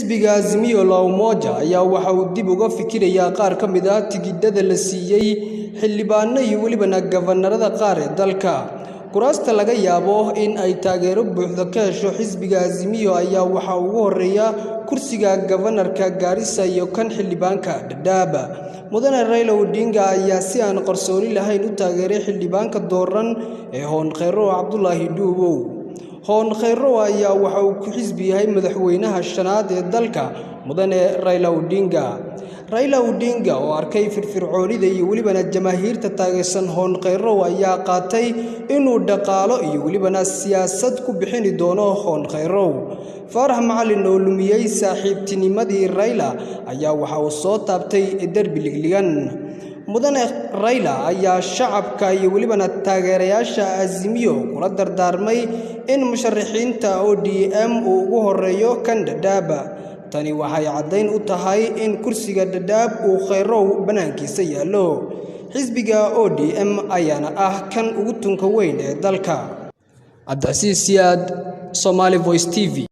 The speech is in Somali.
xisbiga Azimio la Umoja ayaa waxa uu dib uga fikirayaa qaar ka mid ah tigidhada la siiyay xildhibaano iyo waliba gafanarada qaar ee dalka. Kuraasta laga yaabo in ay taageero buuxda ka hesho xisbiga Azimio ayaa waxa ugu horeeya kursiga gafanarka Garissa iyo kan xildhibaanka Dadaab. Mudane Raila Odinga ayaa si aan qarsooni lahayn u taageeray xildhibaanka dooran ee Hon Khayro Abdullahi Duubow. Hon Khayro ayaa waxa uu ku xisbi yahay madaxweynaha shanaad ee dalka Mudane Raila Odinga. Raila Odinga oo arkay firfircoonida iyo waliba jamaahiirta taageersan Hon Khayro ayaa qaatay inuu dhaqaalo iyo waliba siyaasad ku bixin doono Hon Khayro. Farax Macalin oo lumiyay saaxiibtinimadii Raila ayaa waxa uu soo taabtay darbi ligligan. Mudane Raila ayaa shacabka iyo waliba taageerayaasha Azimio kula dardaarmay in musharaxiinta ODM uu ugu horeeyo kan Dadaab. Tani waxay caddayn u tahay in kursiga Dadaab uu Khayro banaankiisa yaalo. Xisbiga ODM ayaana ah kan ugu tunka weyn ee dalka. Cabdicasiis Siyaad, Somali Voice TV.